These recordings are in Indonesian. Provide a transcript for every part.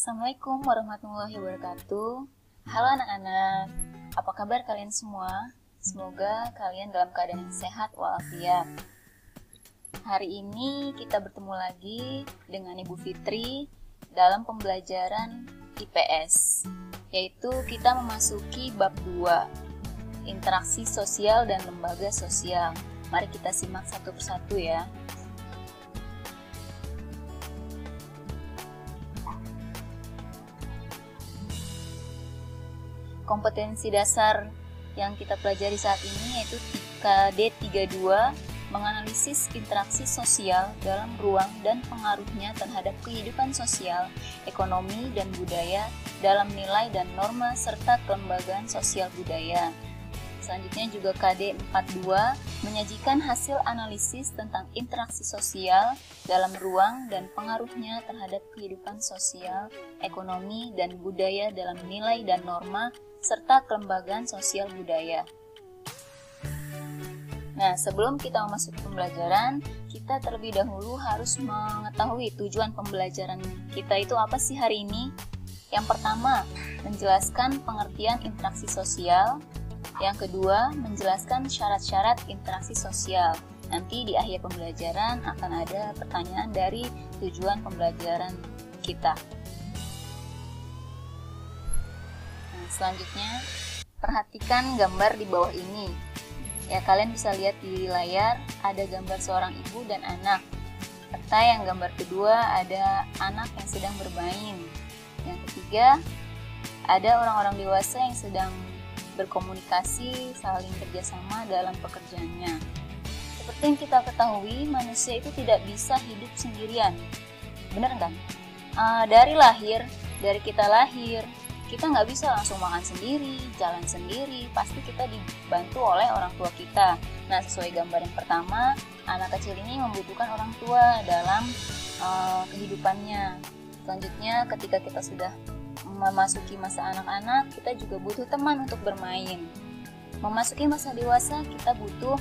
Assalamualaikum warahmatullahi wabarakatuh. Halo anak-anak, apa kabar kalian semua? Semoga kalian dalam keadaan yang sehat walafiat. Hari ini kita bertemu lagi dengan Ibu Fitri dalam pembelajaran IPS, yaitu kita memasuki bab 2, interaksi sosial dan lembaga sosial. Mari kita simak satu persatu ya. Kompetensi dasar yang kita pelajari saat ini yaitu KD 32, menganalisis interaksi sosial dalam ruang dan pengaruhnya terhadap kehidupan sosial, ekonomi, dan budaya dalam nilai dan norma serta kelembagaan sosial budaya. Selanjutnya juga KD 42, menyajikan hasil analisis tentang interaksi sosial dalam ruang dan pengaruhnya terhadap kehidupan sosial, ekonomi, dan budaya dalam nilai dan norma serta kelembagaan sosial budaya. Nah, sebelum kita memasuki pembelajaran, kita terlebih dahulu harus mengetahui tujuan pembelajaran kita itu apa sih hari ini. Yang pertama, menjelaskan pengertian interaksi sosial. Yang kedua, menjelaskan syarat-syarat interaksi sosial. Nanti di akhir pembelajaran akan ada pertanyaan dari tujuan pembelajaran kita. Selanjutnya, perhatikan gambar di bawah ini. Ya, kalian bisa lihat di layar ada gambar seorang ibu dan anak. Serta yang gambar kedua ada anak yang sedang bermain. Yang ketiga, ada orang-orang dewasa yang sedang berkomunikasi, saling kerjasama dalam pekerjaannya. Seperti yang kita ketahui, manusia itu tidak bisa hidup sendirian. Benar kan? Dari kita lahir, kita nggak bisa langsung makan sendiri, jalan sendiri, pasti kita dibantu oleh orang tua kita. Nah, sesuai gambar yang pertama, anak kecil ini membutuhkan orang tua dalam kehidupannya. Selanjutnya, ketika kita sudah memasuki masa anak-anak, kita juga butuh teman untuk bermain. Memasuki masa dewasa, kita butuh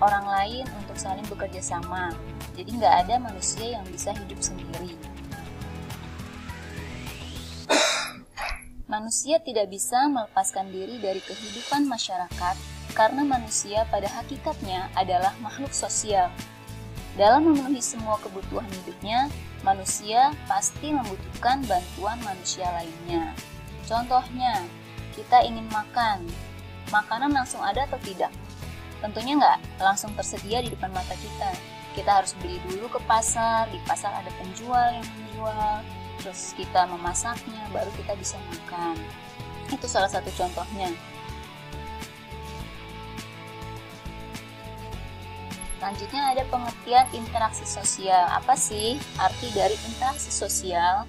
orang lain untuk saling bekerja sama. Jadi nggak ada manusia yang bisa hidup sendiri. Manusia tidak bisa melepaskan diri dari kehidupan masyarakat karena manusia pada hakikatnya adalah makhluk sosial. Dalam memenuhi semua kebutuhan hidupnya, manusia pasti membutuhkan bantuan manusia lainnya. Contohnya, kita ingin makan. Makanan langsung ada atau tidak? Tentunya nggak langsung tersedia di depan mata kita. Kita harus beli dulu ke pasar, di pasar ada penjual yang menjual. Terus kita memasaknya, baru kita bisa makan. Itu salah satu contohnya. Selanjutnya ada pengertian interaksi sosial. Apa sih arti dari interaksi sosial?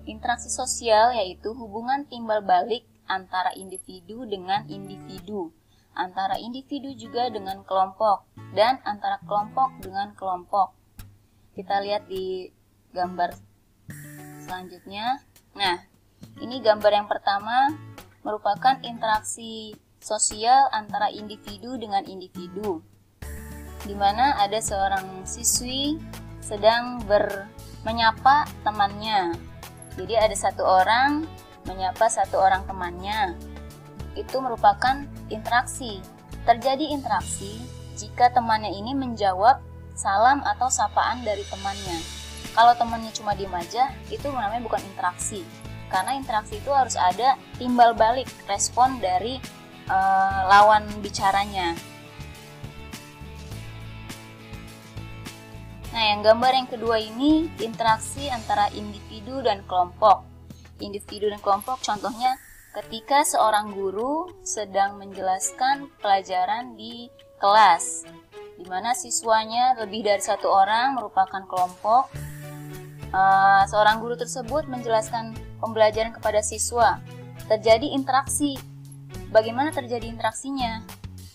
Interaksi sosial yaitu hubungan timbal balik antara individu dengan individu, antara individu juga dengan kelompok, dan antara kelompok dengan kelompok. Kita lihat di gambar selanjutnya. Nah, ini gambar yang pertama merupakan interaksi sosial antara individu dengan individu, di mana ada seorang siswi sedang menyapa temannya. Jadi ada satu orang menyapa satu orang temannya. Itu merupakan interaksi. Terjadi interaksi jika temannya ini menjawab salam atau sapaan dari temannya. Kalau temannya cuma diem aja, itu namanya bukan interaksi. Karena interaksi itu harus ada timbal balik, respon dari lawan bicaranya. Nah, yang gambar yang kedua ini interaksi antara individu dan kelompok. Individu dan kelompok contohnya ketika seorang guru sedang menjelaskan pelajaran di kelas, di mana siswanya lebih dari satu orang merupakan kelompok. Seorang guru tersebut menjelaskan pembelajaran kepada siswa. Terjadi interaksi. Bagaimana terjadi interaksinya?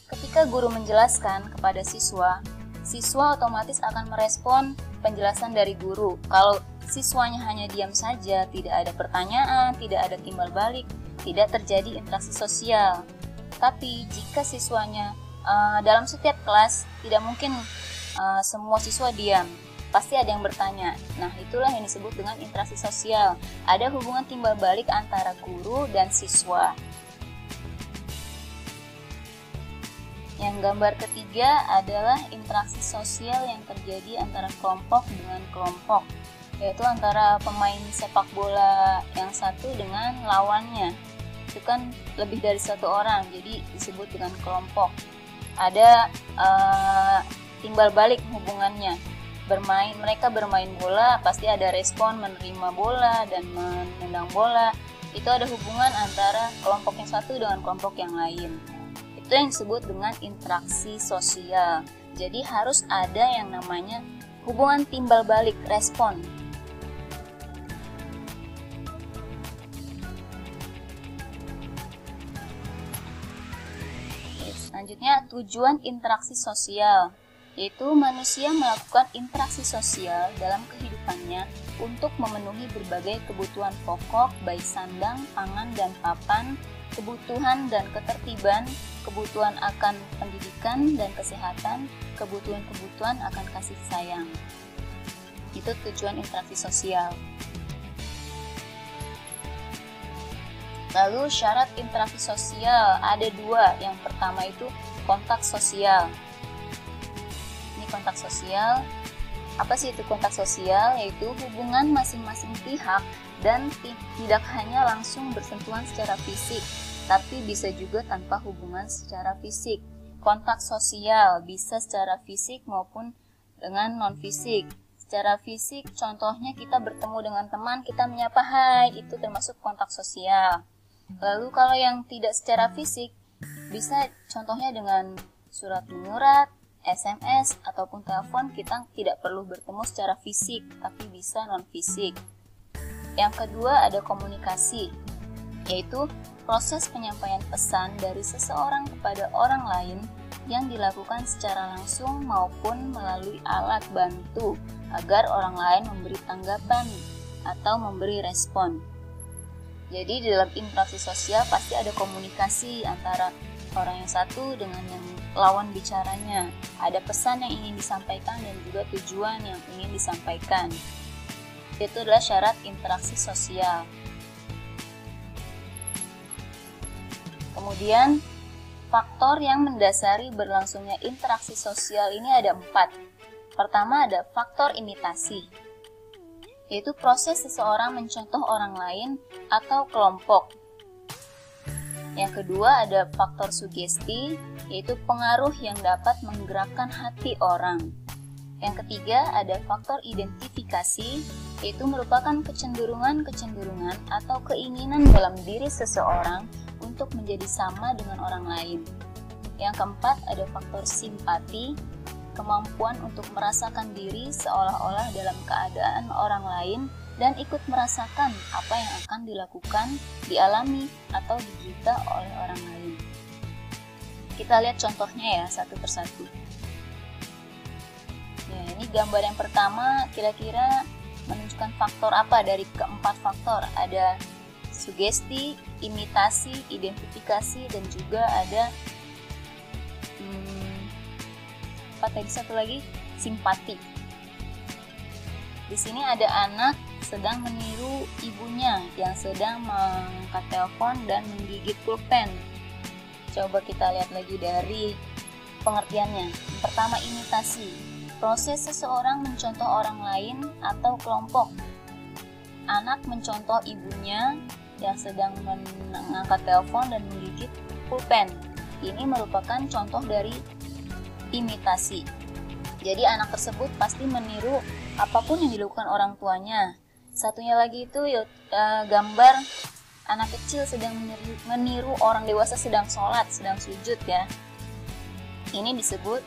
Ketika guru menjelaskan kepada siswa, siswa otomatis akan merespon penjelasan dari guru. Kalau siswanya hanya diam saja, tidak ada pertanyaan, tidak ada timbal balik, tidak terjadi interaksi sosial. Tapi jika siswanya dalam setiap kelas, tidak mungkin semua siswa diam. Pasti ada yang bertanya. Nah, itulah yang disebut dengan interaksi sosial. Ada hubungan timbal balik antara guru dan siswa. Yang gambar ketiga adalah interaksi sosial yang terjadi antara kelompok dengan kelompok, yaitu antara pemain sepak bola yang satu dengan lawannya. Itu kan lebih dari satu orang, jadi disebut dengan kelompok. Ada timbal balik hubungannya. Mereka bermain bola, pasti ada respon menerima bola dan menendang bola. Itu ada hubungan antara kelompok yang satu dengan kelompok yang lain. Itu yang disebut dengan interaksi sosial. Jadi harus ada yang namanya hubungan timbal balik, respon. Selanjutnya, tujuan interaksi sosial, yaitu manusia melakukan interaksi sosial dalam kehidupannya untuk memenuhi berbagai kebutuhan pokok, baik sandang, pangan, dan papan, kebutuhan dan ketertiban, kebutuhan akan pendidikan dan kesehatan, kebutuhan-kebutuhan akan kasih sayang. Itu tujuan interaksi sosial. Lalu syarat interaksi sosial ada dua. Yang pertama itu kontak sosial. Kontak sosial, apa sih itu kontak sosial? Yaitu hubungan masing-masing pihak dan tidak hanya langsung bersentuhan secara fisik, tapi bisa juga tanpa hubungan secara fisik. Kontak sosial bisa secara fisik maupun dengan non-fisik. Secara fisik, contohnya kita bertemu dengan teman, kita menyapa hai, itu termasuk kontak sosial. Lalu kalau yang tidak secara fisik, bisa contohnya dengan surat menyurat, SMS, ataupun telepon. Kita tidak perlu bertemu secara fisik, tapi bisa non-fisik. Yang kedua ada komunikasi, yaitu proses penyampaian pesan dari seseorang kepada orang lain yang dilakukan secara langsung maupun melalui alat bantu agar orang lain memberi tanggapan atau memberi respon. Jadi di dalam interaksi sosial pasti ada komunikasi antara orang yang satu dengan yang lawan bicaranya. Ada pesan yang ingin disampaikan dan juga tujuan yang ingin disampaikan. Itu adalah syarat interaksi sosial. Kemudian, faktor yang mendasari berlangsungnya interaksi sosial ini ada 4. Pertama ada faktor imitasi, yaitu proses seseorang mencontoh orang lain atau kelompok. Yang kedua ada faktor sugesti, yaitu pengaruh yang dapat menggerakkan hati orang. Yang ketiga ada faktor identifikasi, yaitu merupakan kecenderungan-kecenderungan atau keinginan dalam diri seseorang untuk menjadi sama dengan orang lain. Yang keempat ada faktor simpati, kemampuan untuk merasakan diri seolah-olah dalam keadaan orang lain dan ikut merasakan apa yang akan dilakukan, dialami, atau diderita oleh orang lain. Kita lihat contohnya ya, satu persatu. Ya, ini gambar yang pertama kira-kira menunjukkan faktor apa dari keempat faktor. Ada sugesti, imitasi, identifikasi, dan juga ada satu lagi, simpati. Di sini ada anak sedang meniru ibunya yang sedang mengangkat telepon dan menggigit pulpen. Coba kita lihat lagi dari pengertiannya. Pertama, imitasi. Proses seseorang mencontoh orang lain atau kelompok. Anak mencontoh ibunya yang sedang mengangkat telepon dan menggigit pulpen. Ini merupakan contoh dari imitasi. Jadi anak tersebut pasti meniru apapun yang dilakukan orang tuanya. Satunya lagi itu gambar anak kecil sedang meniru orang dewasa sedang sholat, sedang sujud ya. Ini disebut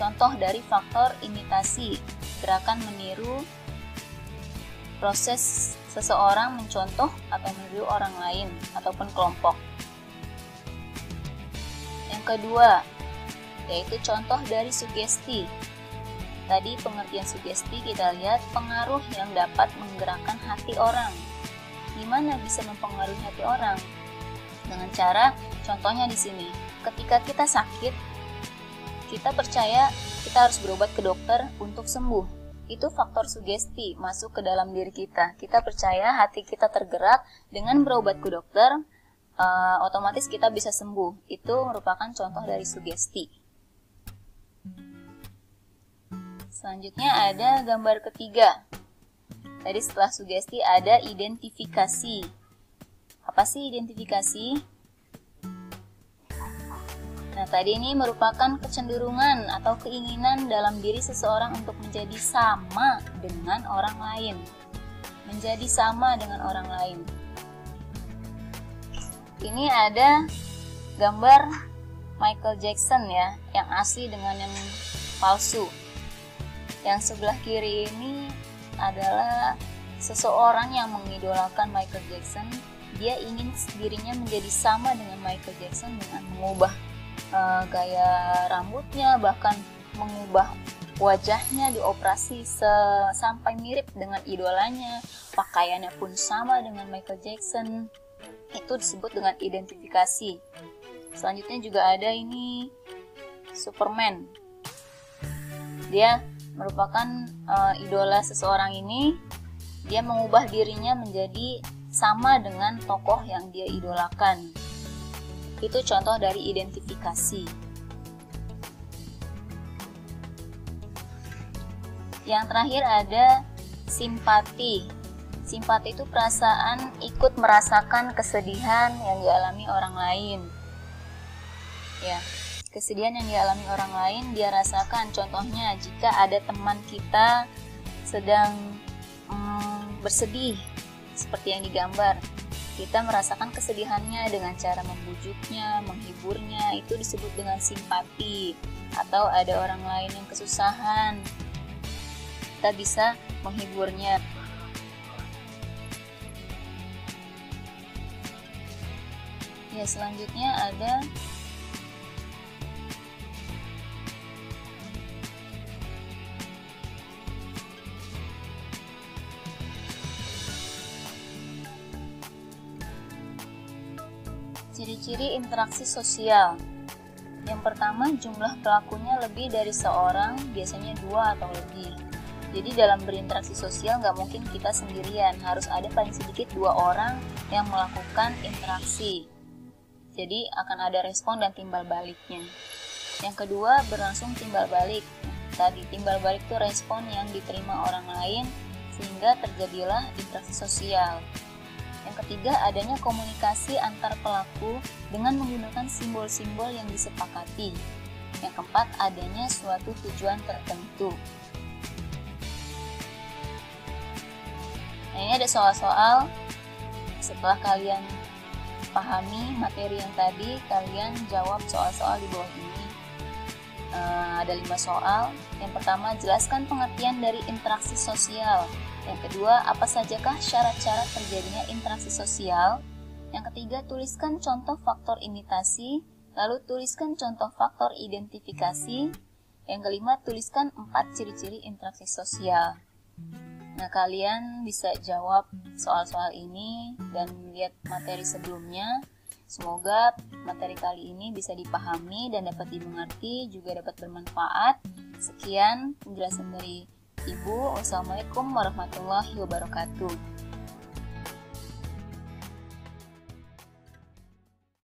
contoh dari faktor imitasi, gerakan meniru, proses seseorang mencontoh atau meniru orang lain ataupun kelompok. Yang kedua, yaitu contoh dari sugesti. Tadi pengertian sugesti kita lihat pengaruh yang dapat menggerakkan hati orang. Gimana bisa mempengaruhi hati orang? Dengan cara, contohnya di sini, ketika kita sakit, kita percaya kita harus berobat ke dokter untuk sembuh. itu faktor sugesti masuk ke dalam diri kita. Kita percaya hati kita tergerak dengan berobat ke dokter, otomatis kita bisa sembuh. Itu merupakan contoh dari sugesti. Selanjutnya ada gambar ketiga. Tadi setelah sugesti ada identifikasi. Apa sih identifikasi? Nah, tadi ini merupakan kecenderungan atau keinginan dalam diri seseorang untuk menjadi sama dengan orang lain. Menjadi sama dengan orang lain. Ini ada gambar Michael Jackson ya, yang asli dengan yang palsu. Yang sebelah kiri ini adalah seseorang yang mengidolakan Michael Jackson. Dia ingin dirinya menjadi sama dengan Michael Jackson dengan mengubah gaya rambutnya, bahkan mengubah wajahnya, dioperasi sampai mirip dengan idolanya. Pakaiannya pun sama dengan Michael Jackson. Itu disebut dengan identifikasi. Selanjutnya juga ada ini Superman. Dia merupakan idola seseorang ini. Dia mengubah dirinya menjadi sama dengan tokoh yang dia idolakan. Itu contoh dari identifikasi. Yang terakhir ada simpati. Simpati itu perasaan ikut merasakan kesedihan yang dialami orang lain. Ya, kesedihan yang dialami orang lain dia rasakan. Contohnya jika ada teman kita sedang bersedih seperti yang digambar, kita merasakan kesedihannya dengan cara membujuknya, menghiburnya, itu disebut dengan simpati. Atau ada orang lain yang kesusahan, kita bisa menghiburnya. Ya, selanjutnya ada ciri-ciri interaksi sosial. Yang pertama, jumlah pelakunya lebih dari seorang, biasanya 2 atau lebih. Jadi dalam berinteraksi sosial nggak mungkin kita sendirian, harus ada paling sedikit 2 orang yang melakukan interaksi. Jadi akan ada respon dan timbal baliknya. Yang kedua, berlangsung timbal balik. Tadi timbal balik itu respon yang diterima orang lain sehingga terjadilah interaksi sosial. Yang ketiga, adanya komunikasi antar pelaku dengan menggunakan simbol-simbol yang disepakati. Yang keempat, adanya suatu tujuan tertentu. Nah, ini ada soal-soal. Setelah kalian pahami materi yang tadi, kalian jawab soal-soal di bawah ini. Ada 5 soal. Yang pertama, jelaskan pengertian dari interaksi sosial. Yang kedua, apa sajakah syarat-syarat terjadinya interaksi sosial? Yang ketiga, tuliskan contoh faktor imitasi. Lalu tuliskan contoh faktor identifikasi. Yang kelima, tuliskan 4 ciri-ciri interaksi sosial. Nah, kalian bisa jawab soal-soal ini dan lihat materi sebelumnya. Semoga materi kali ini bisa dipahami dan dapat dimengerti, juga dapat bermanfaat. Sekian penjelasan dari Ibu. Wassalamualaikum warahmatullahi wabarakatuh.